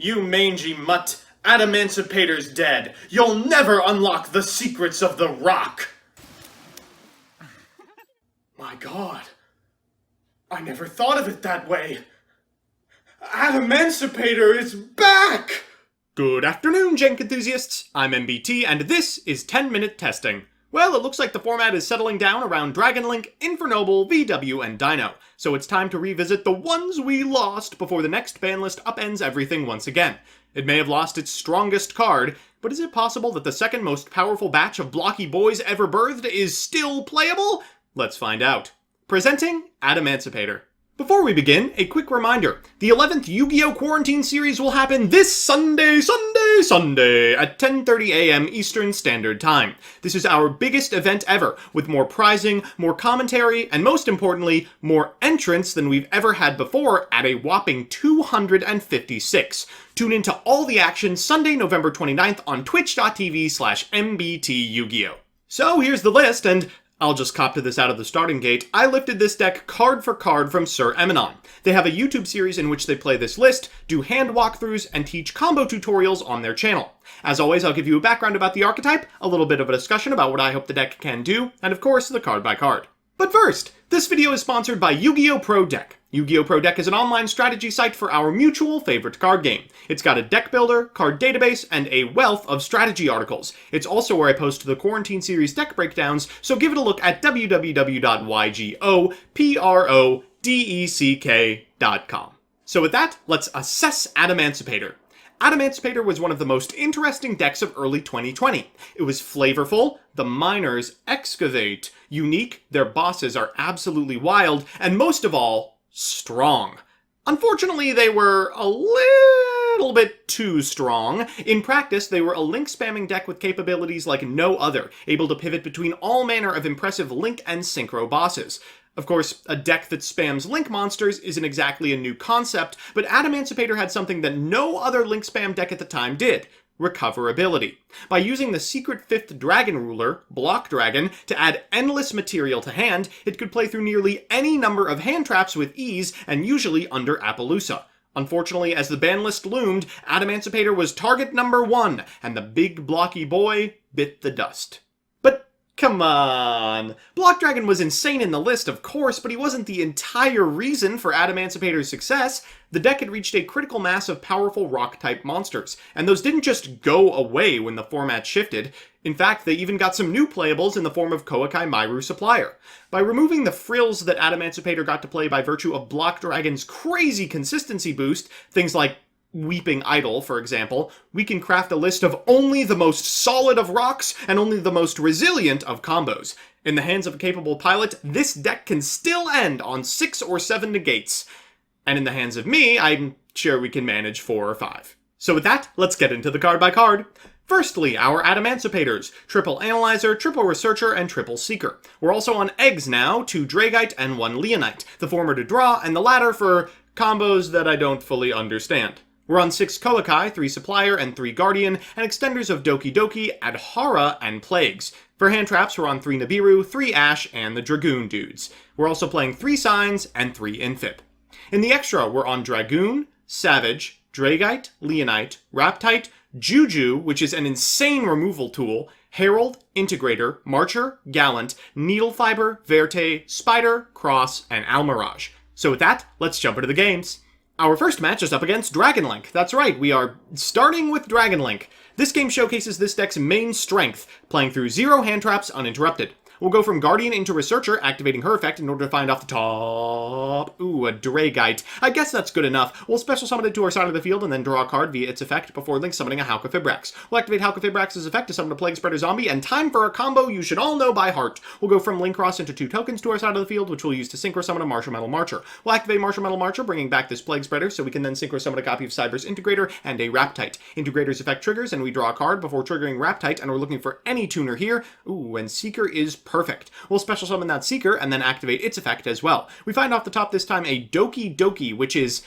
You mangy mutt, Adamancipator's dead. You'll never unlock the secrets of the rock. My God, I never thought of it that way. Adamancipator is back! Good afternoon, Jank enthusiasts. I'm MBT, and this is 10-Minute Testing. Well, it looks like the format is settling down around Dragon Link, Infernoble, VW, and Dino, so it's time to revisit the ones we lost before the next ban list upends everything once again. It may have lost its strongest card, but is it possible that the second most powerful batch of blocky boys ever birthed is still playable? Let's find out. Presenting Adamancipator. Before we begin, a quick reminder. The 11th Yu-Gi-Oh! Quarantine series will happen this Sunday at 10:30 a.m. Eastern Standard Time. This is our biggest event ever, with more prizing, more commentary, and most importantly, more entrants than we've ever had before at a whopping 256. Tune into all the action Sunday, November 29th on twitch.tv/mbtYuGiOh. So here's the list, and I'll just cop to this out of the starting gate. I lifted this deck card for card from Sir Emanon. They have a YouTube series in which they play this list, do hand walkthroughs, and teach combo tutorials on their channel. As always, I'll give you a background about the archetype, a little bit of a discussion about what I hope the deck can do, and of course, the card by card. But first, this video is sponsored by Yu-Gi-Oh! Pro Deck. Yu-Gi-Oh! Pro Deck is an online strategy site for our mutual favorite card game. It's got a deck builder, card database, and a wealth of strategy articles. It's also where I post the Quarantine Series deck breakdowns, so give it a look at www.ygoprodeck.com. So with that, let's assess Adamancipator. Adamancipator was one of the most interesting decks of early 2020. It was flavorful, the miners excavate, unique, their bosses are absolutely wild, and most of all, strong. Unfortunately, they were a little bit too strong. In practice, they were a link-spamming deck with capabilities like no other, able to pivot between all manner of impressive link and synchro bosses. Of course, a deck that spams link monsters isn't exactly a new concept, but Adamancipator had something that no other link spam deck at the time did: recoverability. By using the secret 5th Dragon Ruler, Block Dragon, to add endless material to hand, it could play through nearly any number of hand traps with ease, and usually under Appaloosa. Unfortunately, as the ban list loomed, Adamancipator was target number 1, and the big blocky boy bit the dust. But come on! Block Dragon was insane in the list, of course, but he wasn't the entire reason for Adamancipator's success. The deck had reached a critical mass of powerful rock-type monsters, and those didn't just go away when the format shifted. In fact, they even got some new playables in the form of Koakai Mairu Supplier. By removing the frills that Adamancipator got to play by virtue of Block Dragon's crazy consistency boost, things like Weeping Idol, for example, we can craft a list of only the most solid of rocks and only the most resilient of combos. In the hands of a capable pilot, this deck can still end on 6 or 7 negates. And in the hands of me, I'm sure we can manage 4 or 5. So with that, let's get into the card by card. Firstly, our Adamancipators: Triple Analyzer, Triple Researcher, and Triple Seeker. We're also on eggs now, 2 Dragite and 1 Leonite, the former to draw and the latter for combos that I don't fully understand. We're on 6 Koakai, 3 Supplier, and 3 Guardian, and extenders of Doki Doki, Adhara, and Plagues. For hand traps, we're on 3 Nibiru, 3 Ash, and the Dragoon dudes. We're also playing 3 Signs and 3 Infip. In the extra, we're on Dragoon, Savage, Dragite, Leonite, Raptite, Juju, which is an insane removal tool, Herald, Integrator, Marcher, Gallant, Needle Fiber, Verte, Spider, Cross, and Almirage. So with that, let's jump into the games. Our first match is up against Dragon Link. That's right, we are starting with Dragon Link. This game showcases this deck's main strength, playing through 0 hand traps uninterrupted. We'll go from Guardian into Researcher, activating her effect in order to find off the top. Ooh, a Dragite. I guess that's good enough. We'll special summon it to our side of the field and then draw a card via its effect before link summoning a Halqifibrax. We'll activate Halqifibrax's effect to summon a Plague Spreader zombie, and time for a combo you should all know by heart. We'll go from Link Cross into 2 tokens to our side of the field, which we'll use to synchro summon a Martial Metal Marcher. We'll activate Martial Metal Marcher, bringing back this Plague Spreader, so we can then synchro summon a copy of Cyber's Integrator and a Raptite. Integrator's effect triggers, and we draw a card before triggering Raptite, and we're looking for any tuner here. Ooh, and Seeker is perfect. We'll special summon that Seeker and then activate its effect as well. We find off the top this time a Doki Doki, which is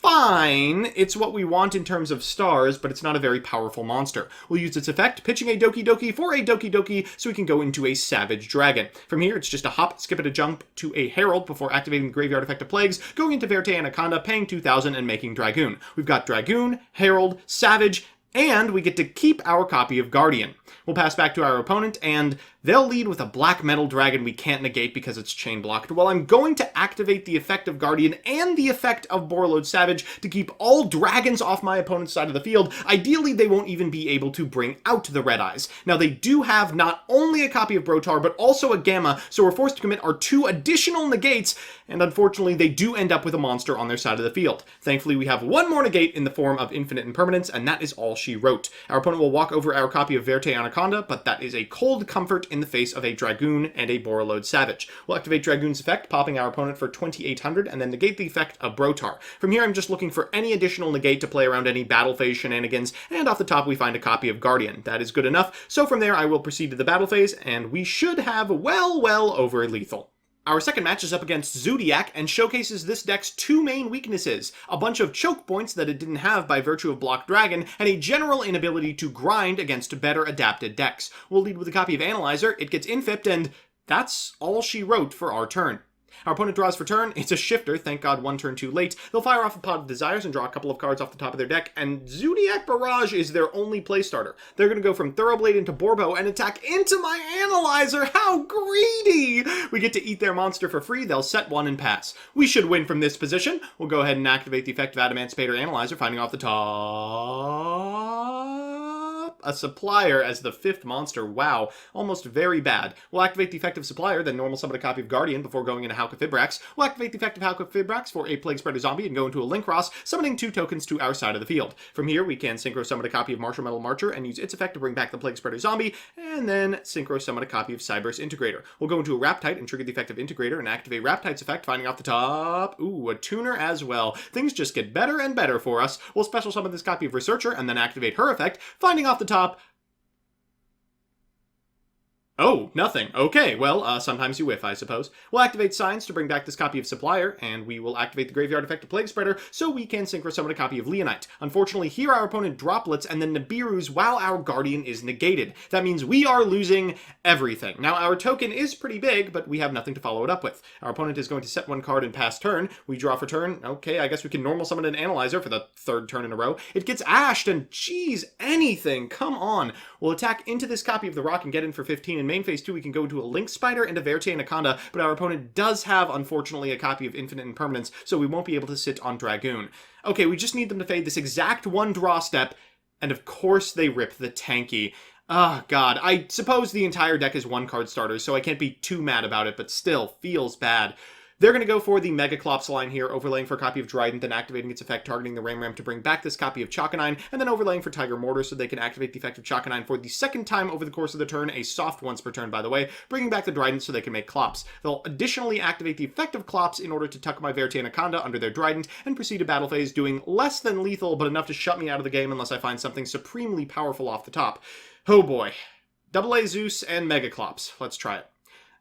fine. It's what we want in terms of stars, but it's not a very powerful monster. We'll use its effect, pitching a Doki Doki for a Doki Doki, so we can go into a Savage Dragon. From here, it's just a hop, skip, and a jump to a Herald before activating the Graveyard Effect of Plagues, going into Verte Anaconda, paying 2,000, and making Dragoon. We've got Dragoon, Herald, Savage, and we get to keep our copy of Guardian. We'll pass back to our opponent, and they'll lead with a Black Metal Dragon we can't negate because it's chain blocked. Well, I'm going to activate the effect of Guardian and the effect of Borreload Savage to keep all dragons off my opponent's side of the field. Ideally, they won't even be able to bring out the Red Eyes. Now, they do have not only a copy of Brotar, but also a Gamma, so we're forced to commit our 2 additional negates, and unfortunately, they do end up with a monster on their side of the field. Thankfully, we have 1 more negate in the form of Infinite Impermanence, and that is all she wrote. Our opponent will walk over our copy of Verte Anaconda, but that is a cold comfort in the face of a Dragoon and a Borreload Savage. We'll activate Dragoon's effect, popping our opponent for 2,800, and then negate the effect of Brotar. From here, I'm just looking for any additional negate to play around any battle phase shenanigans, and off the top we find a copy of Guardian. That is good enough, so from there I will proceed to the battle phase, and we should have well over lethal. Our second match is up against Zodiac and showcases this deck's 2 main weaknesses, a bunch of choke points that it didn't have by virtue of Block Dragon, and a general inability to grind against better adapted decks. We'll lead with a copy of Analyzer, it gets infipped, and that's all she wrote for our turn. Our opponent draws for turn. It's a shifter, thank God 1 turn too late. They'll fire off a Pot of Desires and draw a couple of cards off the top of their deck, and Zodiac Barrage is their only playstarter. They're going to go from Thoroughblade into Borbo and attack into my Analyzer. How greedy! We get to eat their monster for free. They'll set 1 and pass. We should win from this position. We'll go ahead and activate the effect of Adamancipator Analyzer, finding off the top a Supplier as the 5th monster. Wow, almost very bad. We'll activate the effect of Supplier, then normal summon a copy of Guardian before going into Hauka Fibrax. We'll activate the effect of Hauka Fibrax for a Plague Spreader Zombie and go into a Link Cross, summoning 2 tokens to our side of the field. From here, we can Synchro Summon a copy of Martial Metal Marcher and use its effect to bring back the Plague Spreader Zombie, and then Synchro Summon a copy of Cyberse Integrator. We'll go into a Raptite and trigger the effect of Integrator and activate Raptite's effect, finding off the top. Ooh, a Tuner as well. Things just get better and better for us. We'll special summon this copy of Researcher and then activate her effect, finding off the top. Oh, nothing. Okay, well, sometimes you whiff, I suppose. We'll activate Signs to bring back this copy of Supplier, and we will activate the Graveyard Effect of Plague Spreader, so we can Synchro Summon a copy of Leonite. Unfortunately, here our opponent droplets and then Nibiru's while our Guardian is negated. That means we are losing everything. Now, our token is pretty big, but we have nothing to follow it up with. Our opponent is going to set 1 card and pass turn. We draw for turn. Okay, I guess we can normal summon an Analyzer for the 3rd turn in a row. It gets ashed, and geez, anything, come on. We'll attack into this copy of the Rock and get in for 15. In main phase 2, we can go into a Link Spider and a Verte Anaconda, but our opponent does have, unfortunately, a copy of Infinite Impermanence, so we won't be able to sit on Dragoon. Okay, we just need them to fade this exact 1 draw step, and of course they rip the Tanky. Ah, God, I suppose the entire deck is 1-card starters, so I can't be too mad about it, but still, feels bad. They're going to go for the Mega Clops line here, overlaying for a copy of Dryden, then activating its effect, targeting the Ram to bring back this copy of Chakanine, and then overlaying for Tiger Mortar so they can activate the effect of Chakanine for the 2nd time over the course of the turn, a soft once per turn, by the way, bringing back the Dryden so they can make Clops. They'll additionally activate the effect of Clops in order to tuck my Verte Anaconda under their Dryden and proceed to battle phase, doing less than lethal, but enough to shut me out of the game unless I find something supremely powerful off the top. Oh boy. AA Zeus and Mega Clops. Let's try it.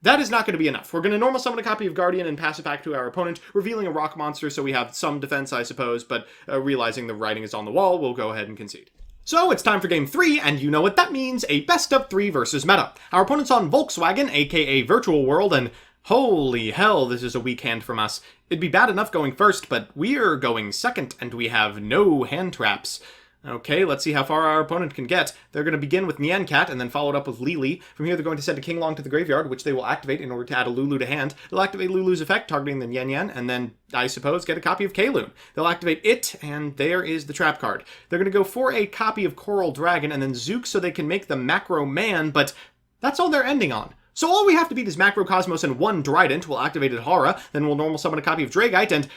That is not going to be enough. We're going to normal summon a copy of Guardian and pass it back to our opponent, revealing a rock monster so we have some defense, I suppose, but realizing the writing is on the wall, we'll go ahead and concede. So it's time for game 3, and you know what that means, a best of 3 versus meta. Our opponent's on Volkswagen, aka Virtual World, and holy hell, this is a weak hand from us. It'd be bad enough going first, but we're going second, and we have no hand traps. Okay, let's see how far our opponent can get. They're going to begin with Nyan Cat and then followed up with Lili. From here, they're going to send a King Long to the graveyard, which they will activate in order to add a Lulu to hand. They'll activate Lulu's effect, targeting the Nyan Nyan, and then, I suppose, get a copy of Kaloon. They'll activate it, and there is the trap card. They're going to go for a copy of Coral Dragon and then Zook so they can make the Macro Man, but that's all they're ending on. So all we have to beat is Macrocosmos and 1 Drident. We'll activate Hara, then we'll normal summon a copy of Dragite, and...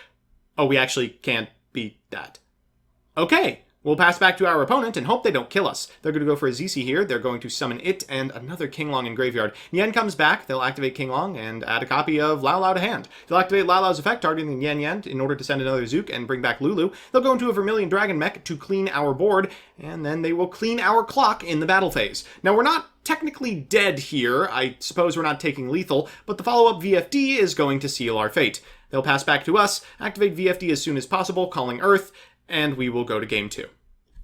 oh, we actually can't beat that. Okay. We'll pass back to our opponent and hope they don't kill us. They're going to go for a ZC here. They're going to summon it and another King Long in graveyard. Nyan comes back. They'll activate King Long and add a copy of Lao Lao to hand. They'll activate Lao Lao's effect, targeting the Nyan Nyan in order to send another Zook and bring back Lulu. They'll go into a Vermilion Dragon Mech to clean our board, and then they will clean our clock in the battle phase. Now, we're not technically dead here. I suppose we're not taking lethal, but the follow-up VFD is going to seal our fate. They'll pass back to us, activate VFD as soon as possible, calling Earth, and we will go to game 2.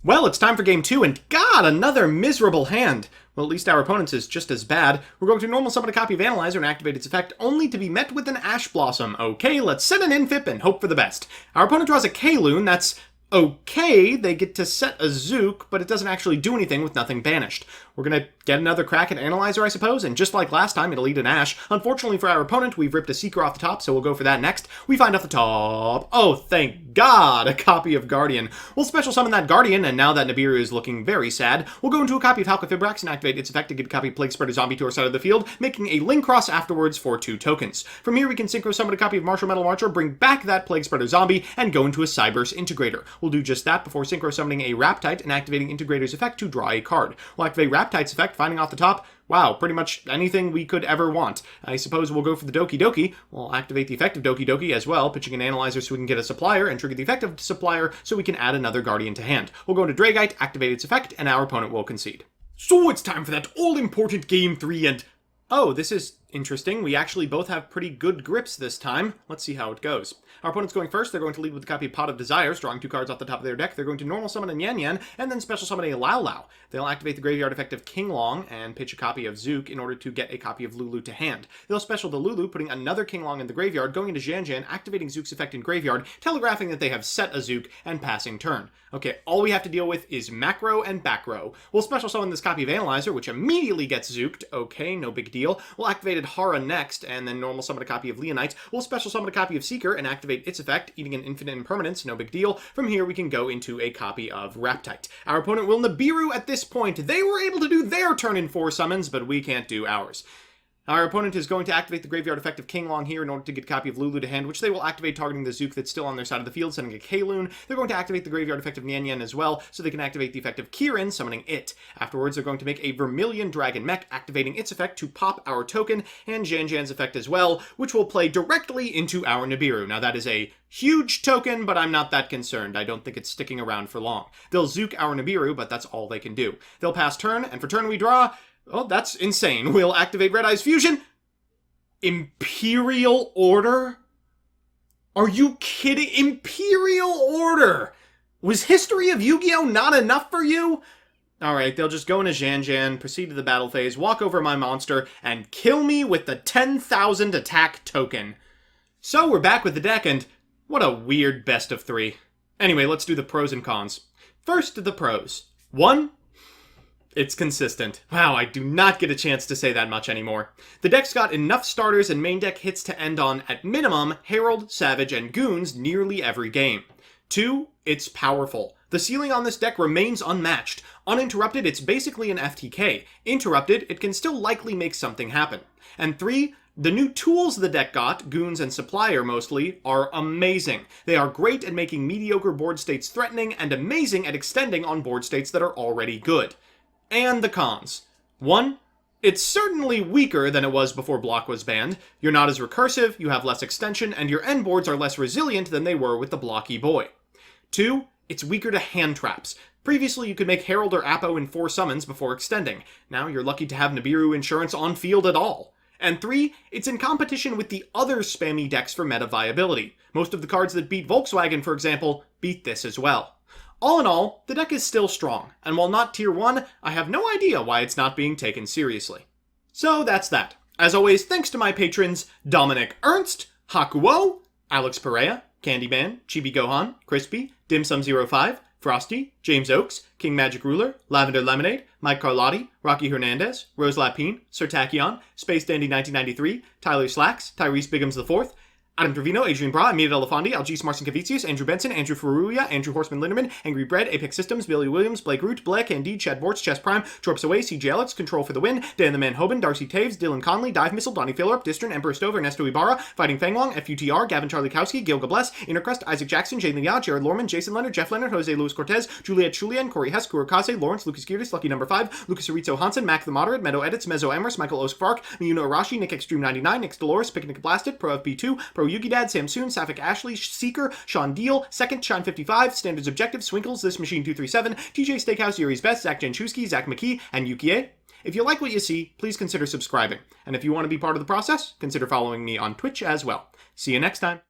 Well, it's time for game 2, and God, another miserable hand. Well, at least our opponent's is just as bad. We're going to normal summon a copy of Analyzer and activate its effect, only to be met with an Ash Blossom. Okay, let's set an Infip and hope for the best. Our opponent draws a K-Loon, that's okay. They get to set a Zook, but it doesn't actually do anything with nothing banished. We're going to get another crack at Analyzer, I suppose, and just like last time, it'll eat an Ash. Unfortunately for our opponent, we've ripped a Seeker off the top, so we'll go for that next. We find off the top, oh, thank God, a copy of Guardian. We'll special summon that Guardian, and now that Nibiru is looking very sad, we'll go into a copy of Halqifibrax and activate its effect to get a copy of Plague Spreader Zombie to our side of the field, making a Link Cross afterwards for 2 tokens. From here, we can synchro summon a copy of Martial Metal Marcher, bring back that Plague Spreader Zombie, and go into a Cyberse Integrator. We'll do just that before synchro summoning a Raptite and activating Integrator's effect to draw a card. We'll activate Raptite's effect, finding off the top, wow, pretty much anything we could ever want. I suppose we'll go for the Doki Doki. We'll activate the effect of Doki Doki as well, pitching an Analyzer so we can get a Supplier, and trigger the effect of Supplier so we can add another Guardian to hand. We'll go into Dragite, activate its effect, and our opponent will concede. So it's time for that all-important game 3, and oh, this is interesting. We actually both have pretty good grips this time. Let's see how it goes. Our opponent's going first. They're going to lead with a copy of Pot of Desires, drawing 2 cards off the top of their deck. They're going to normal summon a Yan Yan, and then special summon a Lao Lao. They'll activate the graveyard effect of King Long, and pitch a copy of Zook in order to get a copy of Lulu to hand. They'll special the Lulu, putting another King Long in the graveyard, going into Jan Jan, activating Zook's effect in graveyard, telegraphing that they have set a Zook, and passing turn. Okay, all we have to deal with is macro and back row. We'll special summon this copy of Analyzer, which immediately gets Zooked. Okay, no big deal. We'll activate Hara next, and then normal summon a copy of Leonite. We'll special summon a copy of Seeker and activate its effect, eating an infinite impermanence, no big deal. From here, we can go into a copy of Raptite. Our opponent will Nibiru at this point. They were able to do their turn in 4 summons, but we can't do ours. Our opponent is going to activate the graveyard effect of King Long here in order to get a copy of Lulu to hand, which they will activate targeting the Zook that's still on their side of the field, sending a K-Loon. They're going to activate the graveyard effect of Nyan Yan as well, so they can activate the effect of Kirin, summoning it. Afterwards, they're going to make a Vermilion Dragon Mech, activating its effect to pop our token, and Jan Jan's effect as well, which will play directly into our Nibiru. Now, that is a huge token, but I'm not that concerned. I don't think it's sticking around for long. They'll Zook our Nibiru, but that's all they can do. They'll pass turn, and for turn we draw. Oh, that's insane. We'll activate Red Eye's Fusion. Imperial Order? Are you kidding? Imperial Order! Was History of Yu-Gi-Oh! Not enough for you? Alright, they'll just go into Jan Jan, proceed to the battle phase, walk over my monster, and kill me with the 10,000 attack token. So we're back with the deck, and what a weird best of 3. Anyway, let's do the pros and cons. First, the pros. 1. It's consistent. Wow, I do not get a chance to say that much anymore. The deck's got enough starters and main deck hits to end on, at minimum, Herald, Savage, and Goons nearly every game. 2, it's powerful. The ceiling on this deck remains unmatched. Uninterrupted, it's basically an FTK. Interrupted, it can still likely make something happen. And 3, the new tools the deck got, Goons and Supplier mostly, are amazing. They are great at making mediocre board states threatening and amazing at extending on board states that are already good. And the cons. 1, it's certainly weaker than it was before Block was banned. You're not as recursive, you have less extension, and your end boards are less resilient than they were with the Blocky Boy. 2, it's weaker to hand traps. Previously, you could make Herald or Apo in 4 summons before extending. Now you're lucky to have Nibiru Insurance on field at all. And 3, it's in competition with the other spammy decks for meta viability. Most of the cards that beat Volkswagen, for example, beat this as well. All in all, the deck is still strong, and while not tier 1, I have no idea why it's not being taken seriously. So that's that. As always, thanks to my patrons, Dominic Ernst, Hakuo, Alex Perea, Candyman, Chibi Gohan, Crispy, Dimsum05, Frosty, James Oakes, King Magic Ruler, Lavender Lemonade, Mike Carlotti, Rocky Hernandez, Rose Lapine, Sir Tachyon, Space Dandy 1993, Tyler Slacks, Tyrese Biggums IV, Adam Trevino, Adrian Bra, Amita Elefandi, Algis Marcin Kavicius, Andrew Benson, Andrew Ferruia, Andrew Horseman Linderman, Angry Bread, Apex Systems, Billy Williams, Blake Root, Black, Candide, Chad Bortz, Chess Prime, Torps Away, CJ Alex, Control for the Win, Dan the Man Hoban, Darcy Taves, Dylan Conley, Dive Missile, Donnie Phillip, Distrin, Emperor Stove, Ernesto Ibarra, Fighting Fangwong, FUTR, Gavin Charlikowski, Gil Gables, Intercrest, Isaac Jackson, Jalen Ya, Jared Lorman, Jason Leonard, Jeff Leonard, Jose Luis Cortez, Juliet Chulian, Corey Hess, Kurakaze, Lawrence, Lucas Geartis, Lucky Number 5, Lucas Aritzo Hansen, Mac the Moderate, Meadow Edits, Mezzo Emrys, Michael Oskfark, Miyuno Arashi, Nick Extreme 99, Nick Dolores, Picnic Blasted, Pro FP2, Pro Yugi Dad, Samsoon, Safik Ashley, Seeker, Sean Deal, Second, Shine 55, Standards Objective, Swinkles, This Machine 237, TJ Steakhouse, Yuri's Best, Zach Janchusky, Zach McKee, and Yukie. If you like what you see, please consider subscribing. And if you want to be part of the process, consider following me on Twitch as well. See you next time.